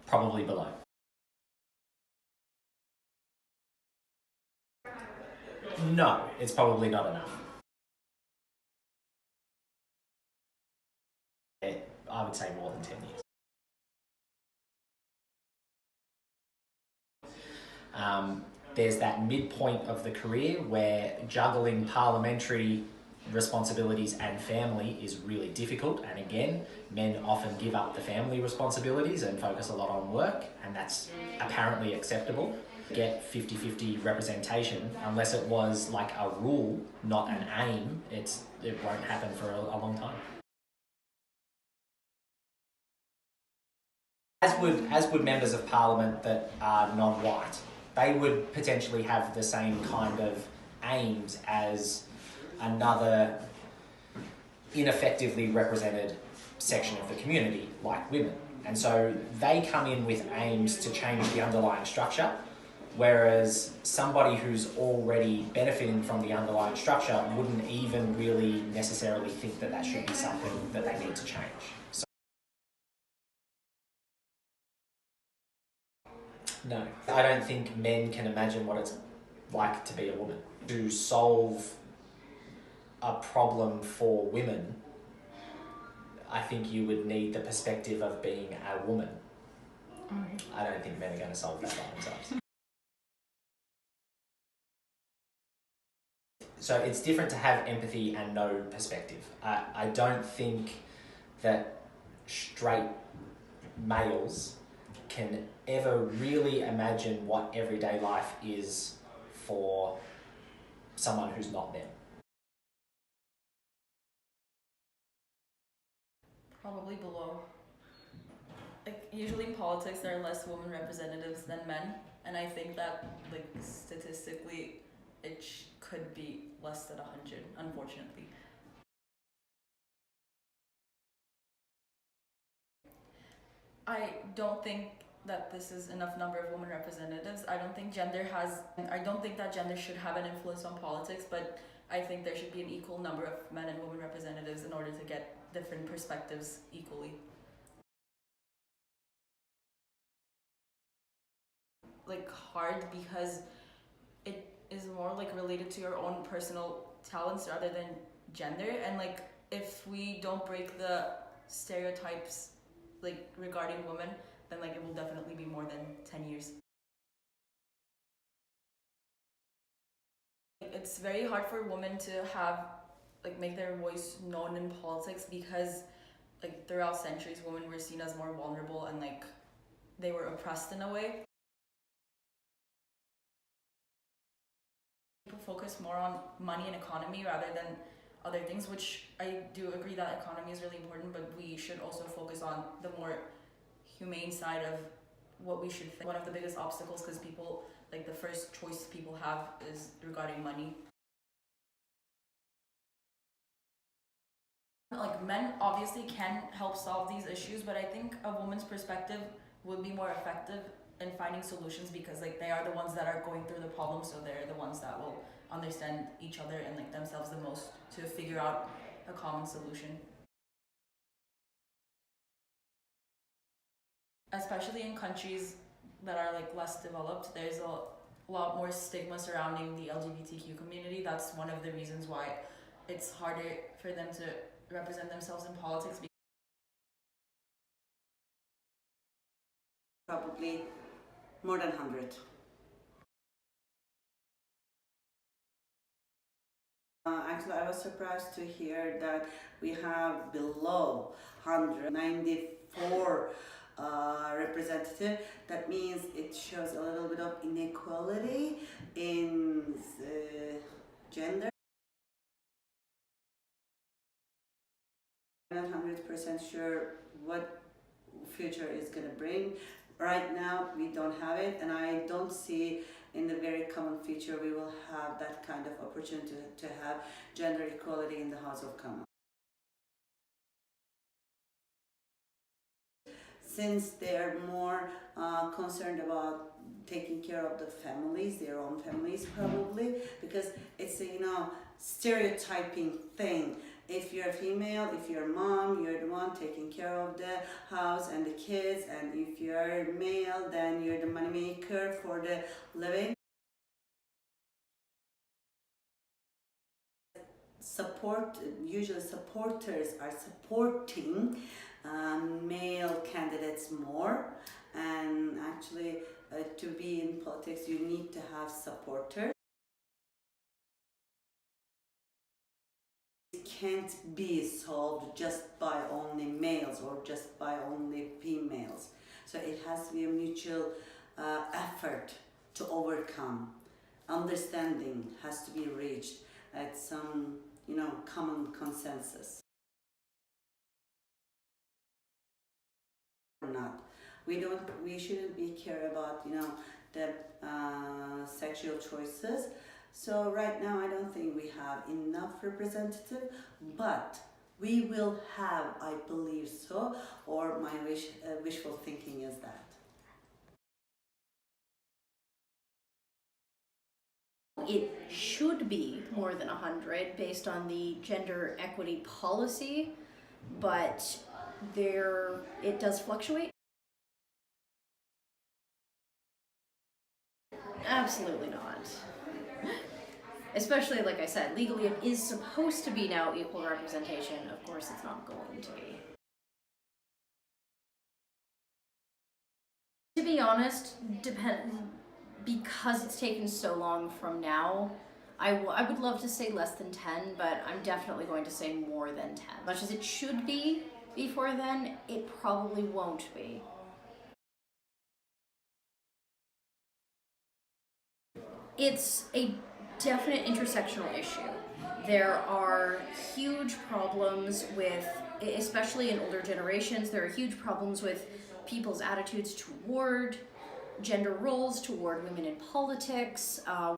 Probably below. No, it's probably not enough. I would say more than 10 years. There's that midpoint of the career where juggling parliamentary responsibilities and family is really difficult, and again, men often give up the family responsibilities and focus a lot on work, and that's apparently acceptable. Get 50-50 representation, unless it was like a rule, not an aim, it won't happen for a long time. As would members of parliament that are non-white. They would potentially have the same kind of aims as another ineffectively represented section of the community, like women. And so they come in with aims to change the underlying structure, whereas somebody who's already benefiting from the underlying structure wouldn't even really necessarily think that that should be something that they need to change. So, no, I don't think men can imagine what it's like to be a woman. To solve a problem for women, I think you would need the perspective of being a woman. I don't think men are going to solve that by themselves. So it's different to have empathy and no perspective. I don't think that straight males can ever really imagine what everyday life is for someone who's not them. Probably below. Like, usually in politics there are less women representatives than men, and I think that, like, statistically it could be less than 100, unfortunately. I don't think that this is enough number of women representatives. I don't think that gender should have an influence on politics, but I think there should be an equal number of men and women representatives in order to get different perspectives equally. Like, hard because it is more like related to your own personal talents rather than gender, and like, if we don't break the stereotypes like regarding women, then like it will definitely be more than 10 years. It's very hard for women to have, like, make their voice known in politics because, like, throughout centuries women were seen as more vulnerable and like they were oppressed in a way. People focus more on money and economy rather than other things, which I do agree that economy is really important, but we should also focus on the more humane side of what we should think. One of the biggest obstacles, because people, like, the first choice people have is regarding money. Like, men obviously can help solve these issues, but I think a woman's perspective would be more effective in finding solutions because, like, they are the ones that are going through the problem, so they're the ones that will understand each other and like themselves the most to figure out a common solution. Especially in countries that are like less developed, there's a lot more stigma surrounding the LGBTQ community. That's one of the reasons why it's harder for them to represent themselves in politics. Probably more than 100. Actually, I was surprised to hear that we have below 194 representative. That means it shows a little bit of inequality in gender. I'm not 100% sure what future is going to bring. Right now we don't have it, and I don't see in the very common future we will have that kind of opportunity to have gender equality in the House of Commons. Since they're more concerned about taking care of the families, their own families probably, because it's a stereotyping thing If you're female, if you're a mom, you're the one taking care of the house and the kids, and if you're male, then you're the money maker for the living. Usually supporters are supporting male candidates more, and actually to be in politics you need to have supporters. It can't be solved just by only males or just by only females, so it has to be a mutual effort to overcome. Understanding has to be reached at some common consensus. Or not, we shouldn't be care about the sexual choices. So right now I don't think we have enough representative, but we will have, I believe so, or my wishful thinking is that. It should be more than 100 based on the gender equity policy, but it does fluctuate. Absolutely not. Especially, like I said, legally it is supposed to be now equal representation. Of course, it's not going to be. To be honest, because it's taken so long from now, I would love to say less than 10, but I'm definitely going to say more than 10. Much as it should be before then, it probably won't be. It's a definite intersectional issue. There are huge problems with, especially in older generations, there are huge problems with people's attitudes toward gender roles, toward women in politics. I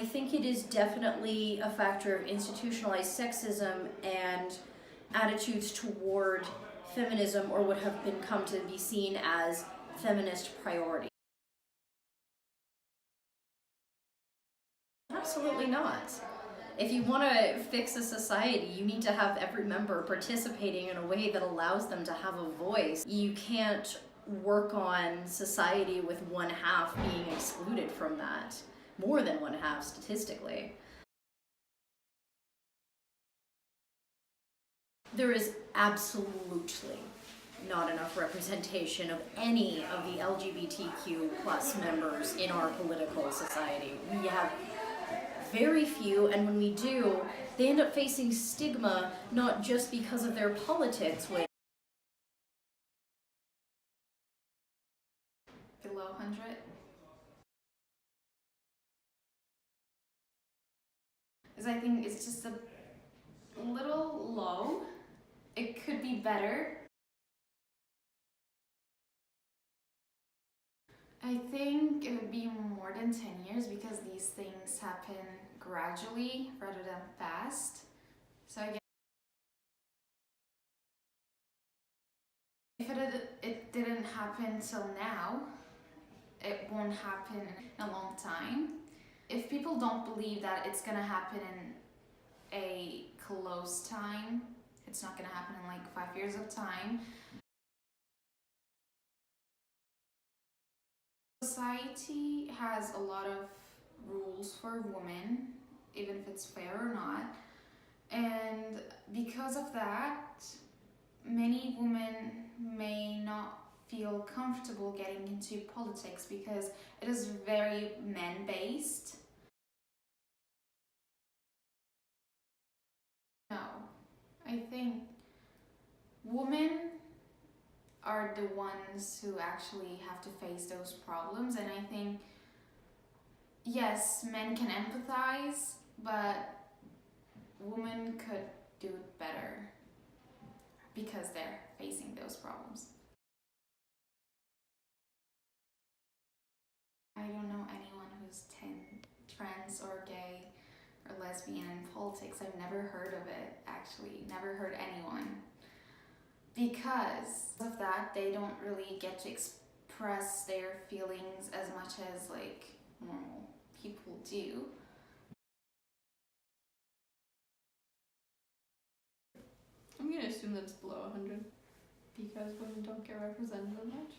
think it is definitely a factor of institutionalized sexism and attitudes toward feminism, or what have come to be seen as feminist priority. Absolutely not. If you want to fix a society, you need to have every member participating in a way that allows them to have a voice. You can't work on society with one half being excluded from that. More than one half statistically. There is absolutely not enough representation of any of the LGBTQ plus members in our political society. We have very few, and when we do, they end up facing stigma not just because of their politics. Below 100? Because I think it's just a little low. It could be better. I think it would be more than 10 years because these things happen gradually rather than fast. So again, if it didn't happen till now, it won't happen in a long time. If people don't believe that it's gonna happen in a close time, it's not gonna happen in like 5 years of time. Society has a lot of rules for women, even if it's fair or not. And because of that, many women may not feel comfortable getting into politics because it is very men-based. No, I think women are the ones who actually have to face those problems, and I think, yes, men can empathize, but women could do it better because they're facing those problems. I don't know anyone who's trans or gay or lesbian in politics. I've never heard of it, actually. Never heard anyone. Because of that, they don't really get to express their feelings as much as like normal people do. assume that it's below 100 because women don't get represented much.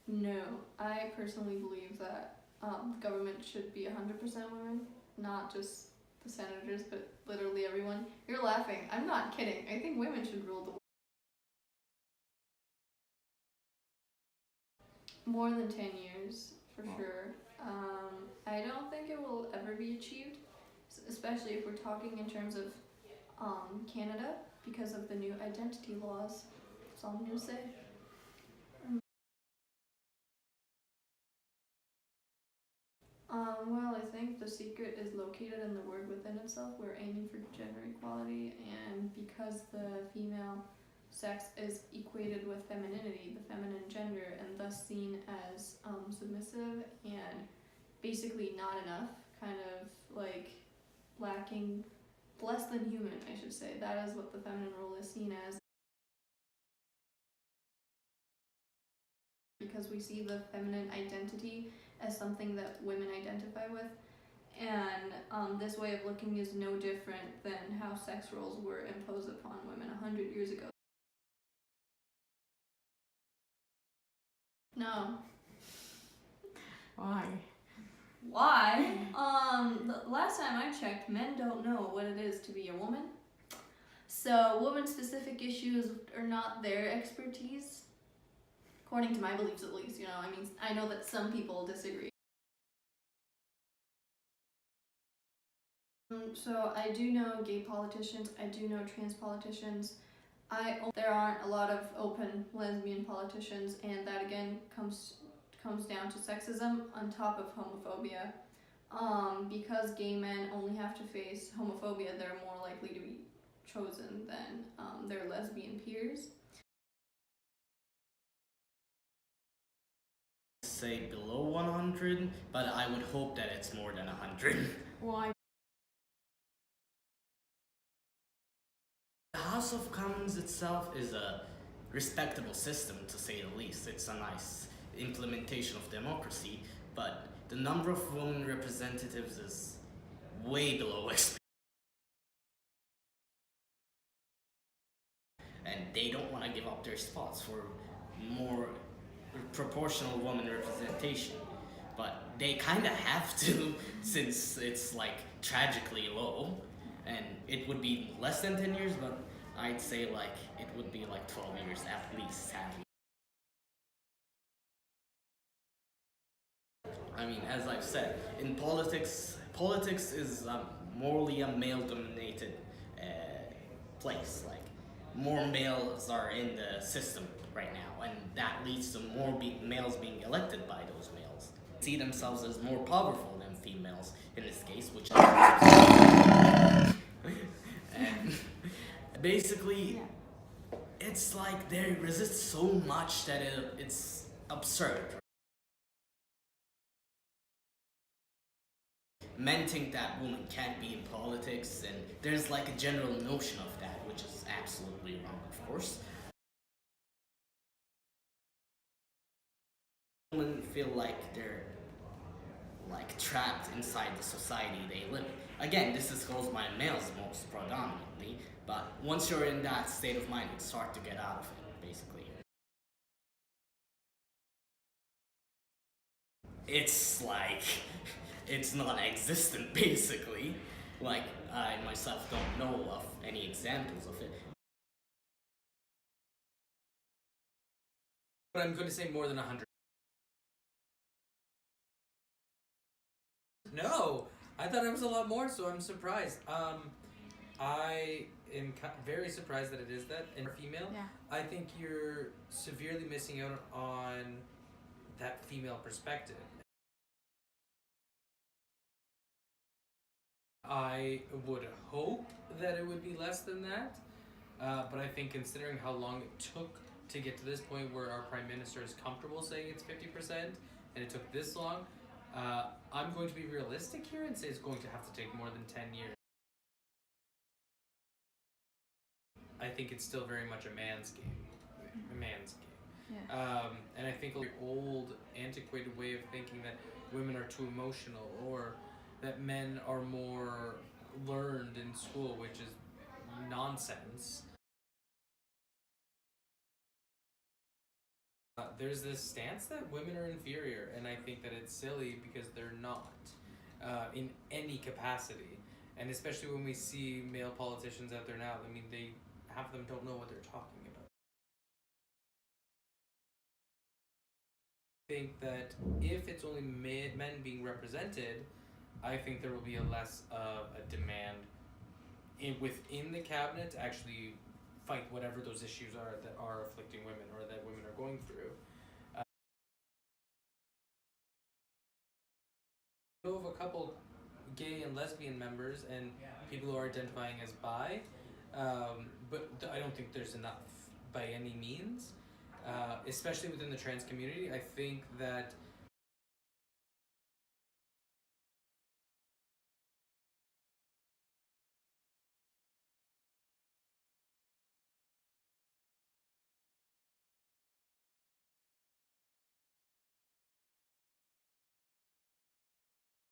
No, I personally believe that the government should be 100% women, not just the senators, but literally everyone. You're laughing. I'm not kidding. I think women should rule the world. More than 10 years, for sure. I don't think it will ever be achieved, especially if we're talking in terms of Canada, because of the new identity laws. That's all I'm going to say. Well, I think the secret is located in the word within itself. We're aiming for gender equality, and because the female sex is equated with femininity, the feminine gender, and thus seen as submissive and basically not enough, kind of like lacking, less than human, I should say. That is what the feminine role is seen as. Because we see the feminine identity as something that women identify with, and this way of looking is no different than how sex roles were imposed upon women 100 years ago. No. Why? Why? The last time I checked, men don't know what it is to be a woman. So woman-specific issues are not their expertise. According to my beliefs, at least, I mean, I know that some people disagree. So I do know gay politicians, I do know trans politicians. There aren't a lot of open lesbian politicians, and that again comes down to sexism on top of homophobia. Because gay men only have to face homophobia, they're more likely to be chosen than their lesbian peers. Say below 100, but I would hope that it's more than 100. Why? The House of Commons itself is a respectable system, to say the least. It's a nice implementation of democracy, but the number of women representatives is way below expectations. And they don't want to give up their spots for more proportional woman representation, but they kind of have to, since it's like tragically low, and it would be less than 10 years, but I'd say like it would be like 12 years at least, sadly. I mean, as I've said, in politics is morally a male-dominated place. Like, more males are in the system right now, and that leads to more males being elected by those males. They see themselves as more powerful than females in this case, which and basically, it's like they resist so much that it's absurd. Men think that women can't be in politics, and there's like a general notion of that, which is absolutely wrong, of course. Women feel like they're like trapped inside the society they live in. Again, this is caused by males most predominantly, but once you're in that state of mind, it's hard to get out of it, basically. It's like, it's non-existent, basically. Like, I myself don't know of any examples of it. But I'm going to say more than 100. No, I thought it was a lot more, so I'm surprised. I am very surprised that it is that, and female. Yeah. I think you're severely missing out on that female perspective. I would hope that it would be less than that, but I think considering how long it took to get to this point where our Prime Minister is comfortable saying it's 50%, and it took this long, I'm going to be realistic here and say it's going to have to take more than 10 years. I think it's still very much a man's game. A man's game. Yeah. And I think an old, antiquated way of thinking that women are too emotional, or that men are more learned in school, which is nonsense. There's this stance that women are inferior, and I think that it's silly because they're not in any capacity. And especially when we see male politicians out there now, I mean, half of them don't know what they're talking about. I think that if it's only men being represented, I think there will be less of a demand within the cabinet to actually fight whatever those issues are that are afflicting women or that women are going through. I know of a couple gay and lesbian members and people who are identifying as bi, but I don't think there's enough by any means, especially within the trans community. I think that